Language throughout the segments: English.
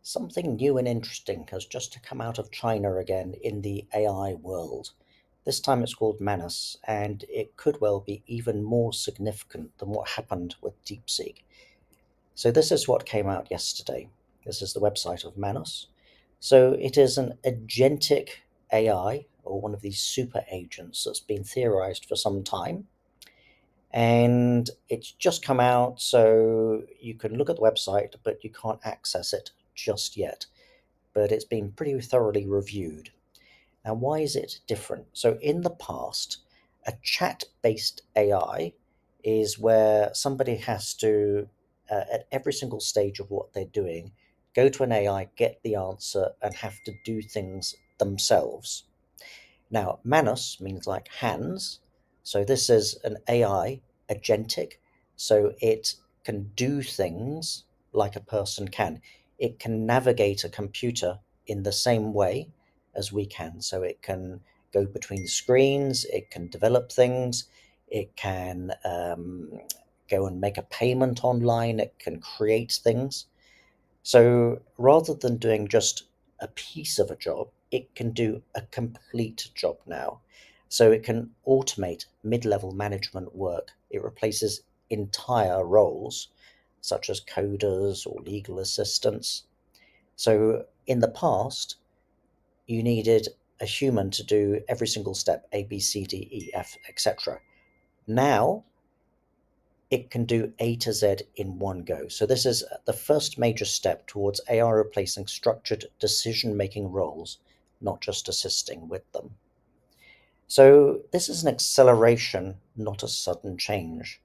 Something new and interesting has just come out of China again in the AI world. This time it's called Manus, and it could well be even more significant than what happened with DeepSeek. So, this is what came out yesterday. This is the website of Manus. So, it is an agentic AI, or one of these super agents that's been theorized for some time. And it's just come out, so you can look at the website, but you can't access it just yet. But it's been pretty thoroughly reviewed. Now, why is it different? So, in the past, a chat based AI is where somebody has to, at every single stage of what they're doing, go to an AI, get the answer, and have to do things themselves. Now, Manus means like hands. So, this is an AI, agentic. So, it can do things like a person can. It can navigate a computer in the same way as we can. So, it can go between screens, it can develop things, it can go and make a payment online, it can create things. So rather than doing just a piece of a job, it can do a complete job now. So it can automate mid level management work. It replaces entire roles, such as coders or legal assistants. So in the past, you needed a human to do every single step A, B, C, D, E, F, etc. Now it can do A to Z in one go. So this is the first major step towards AI replacing structured decision-making roles, not just assisting with them. So this is an acceleration, not a sudden change.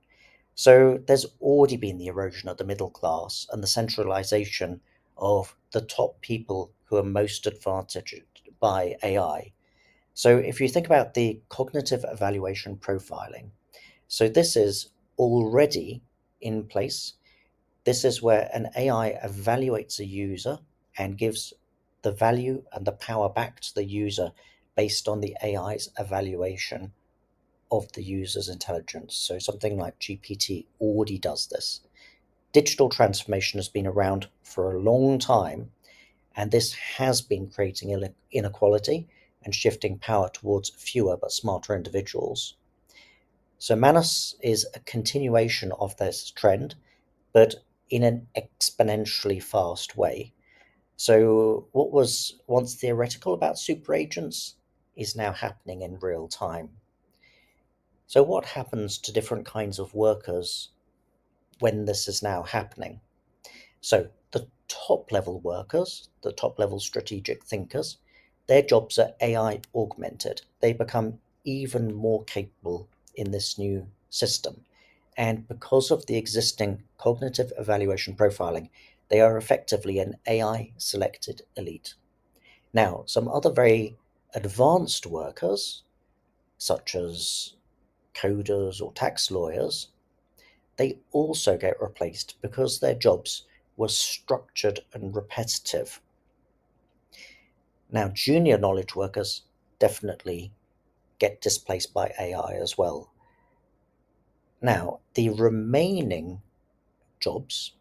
So there's already been the erosion of the middle class and the centralization of the top people who are most advantaged by AI. So if you think about the cognitive evaluation profiling, so this is already in place. This is where an AI evaluates a user and gives the value and the power back to the user based on the AI's evaluation of the user's intelligence. So something like GPT already does this. Digital transformation has been around for a long time, and this has been creating inequality and shifting power towards fewer but smarter individuals. So Manus is a continuation of this trend, but in an exponentially fast way. So what was once theoretical about super agents is now happening in real time. So what happens to different kinds of workers when this is now happening? So the top level workers, the top level strategic thinkers, their jobs are AI augmented. They become even more capable in this new system. And because of the existing cognitive evaluation profiling, they are effectively an AI selected elite. Now, some other very advanced workers, such as coders or tax lawyers, they also get replaced because their jobs were structured and repetitive. Now, junior knowledge workers definitely get displaced by AI as well. Now, the remaining jobs,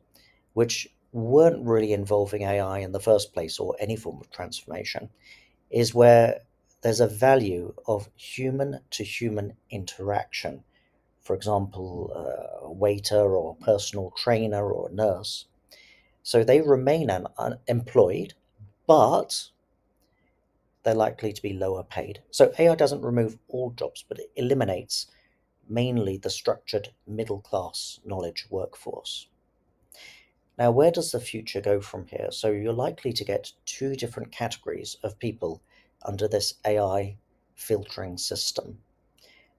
which weren't really involving AI in the first place or any form of transformation, is where there's a value of human to human interaction. For example, a waiter or a personal trainer or a nurse. So they remain unemployed, but they're likely to be lower paid. So AI doesn't remove all jobs, but it eliminates mainly the structured middle class knowledge workforce. Now, where does the future go from here? So you're likely to get two different categories of people under this AI filtering system.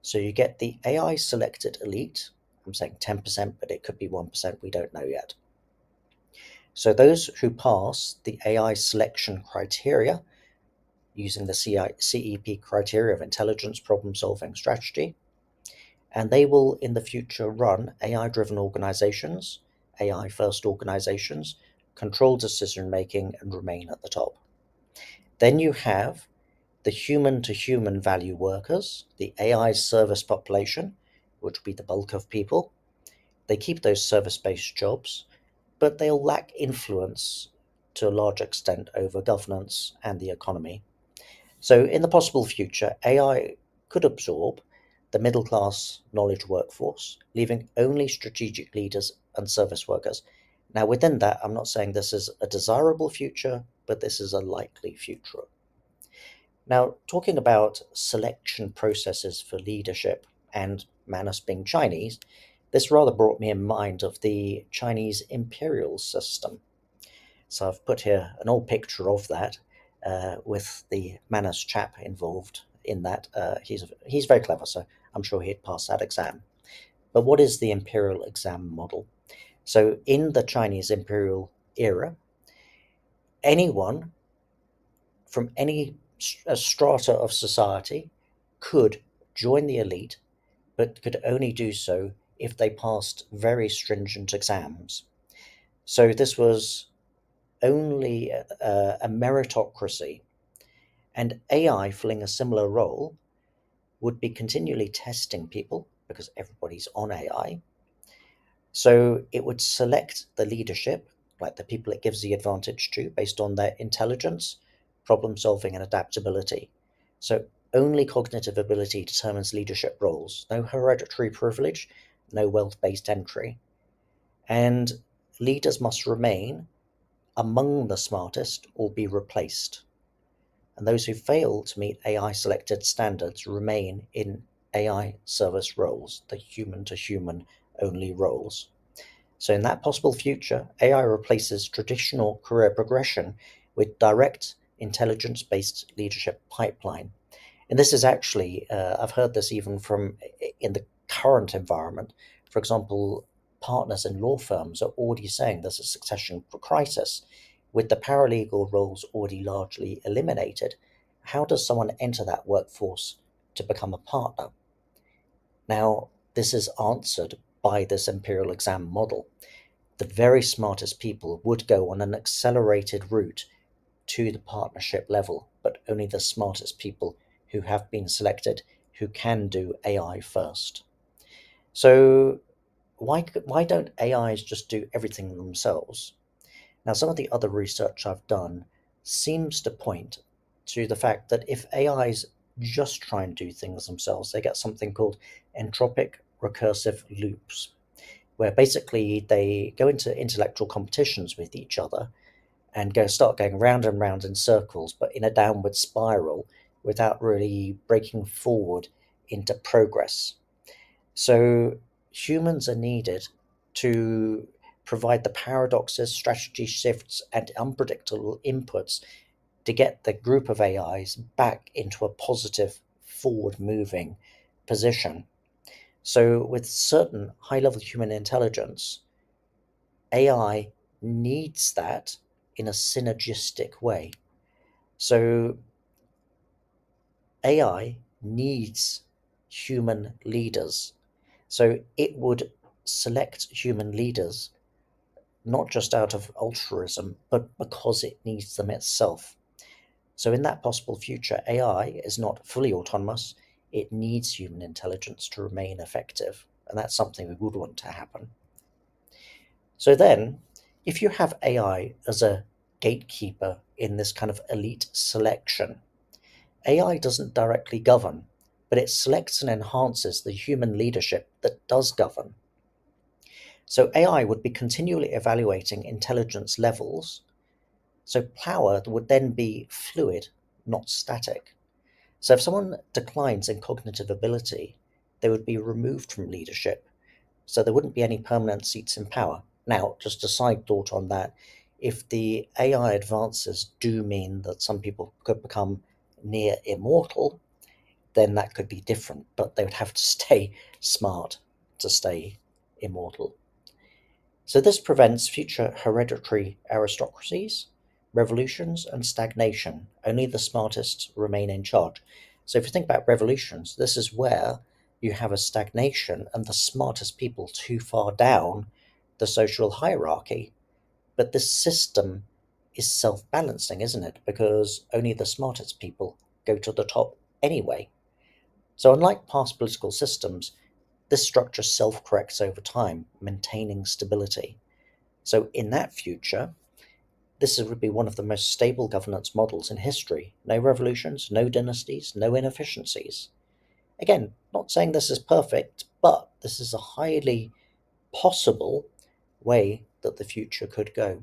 So you get the AI selected elite. I'm saying 10%, but it could be 1%. We don't know yet. So those who pass the AI selection criteria using the CEP criteria of intelligence, problem solving, strategy, and they will in the future run AI driven organizations, AI first organizations, control decision making, and remain at the top. Then you have the human to human value workers, the AI service population, which will be the bulk of people. They keep those service based jobs, but they'll lack influence to a large extent over governance and the economy. So, in the possible future, AI could absorb the middle class knowledge workforce, leaving only strategic leaders and service workers. Now, within that, I'm not saying this is a desirable future, but this is a likely future. Now, talking about selection processes for leadership and Manus being Chinese, this rather brought me in mind of the Chinese imperial system. So I've put here an old picture of that with the Manus chap involved in that. He's very clever, so I'm sure he'd pass that exam. But what is the imperial exam model? So in the Chinese imperial era, anyone from any strata of society could join the elite, but could only do so if they passed very stringent exams. So this was only a meritocracy, and AI filling a similar role would be continually testing people because everybody's on AI. So it would select the leadership, like the people it gives the advantage to, based on their intelligence, problem solving, and adaptability. So only cognitive ability determines leadership roles, no hereditary privilege, no wealth based entry. And leaders must remain among the smartest or be replaced. And those who fail to meet AI selected standards remain in AI service roles, the human to human only roles. So, in that possible future, AI replaces traditional career progression with direct intelligence based leadership pipeline. And this is actually, I've heard this even from in the current environment. For example, partners in law firms are already saying there's a succession crisis. With the paralegal roles already largely eliminated, how does someone enter that workforce to become a partner? Now, this is answered by this imperial exam model. The very smartest people would go on an accelerated route to the partnership level, but only the smartest people who have been selected who can do AI first. So why don't AIs just do everything themselves? Now, some of the other research I've done seems to point to the fact that if AIs just try and do things themselves, they get something called entropic recursive loops, where basically they go into intellectual competitions with each other and start going round and round in circles, but in a downward spiral without really breaking forward into progress. So humans are needed to provide the paradoxes, strategy shifts, and unpredictable inputs to get the group of AIs back into a positive, forward moving position. So, with certain high level human intelligence, AI needs that in a synergistic way. So, AI needs human leaders. So, it would select human leaders not just out of altruism, but because it needs them itself. So, in that possible future, AI is not fully autonomous. It needs human intelligence to remain effective. And that's something we would want to happen. So, then, if you have AI as a gatekeeper in this kind of elite selection, AI doesn't directly govern, but it selects and enhances the human leadership that does govern. So, AI would be continually evaluating intelligence levels. So power would then be fluid, not static. So if someone declines in cognitive ability, they would be removed from leadership. So there wouldn't be any permanent seats in power. Now, just a side thought on that, if the AI advances do mean that some people could become near immortal, then that could be different, but they would have to stay smart to stay immortal. So this prevents future hereditary aristocracies, revolutions, and stagnation. Only the smartest remain in charge. So if you think about revolutions, this is where you have a stagnation and the smartest people too far down the social hierarchy. But this system is self-balancing, isn't it? Because only the smartest people go to the top anyway. So unlike past political systems, this structure self-corrects over time, maintaining stability. So in that future, This would be one of the most stable governance models in history. No revolutions, no dynasties, no inefficiencies. Again, not saying this is perfect, but this is a highly possible way that the future could go.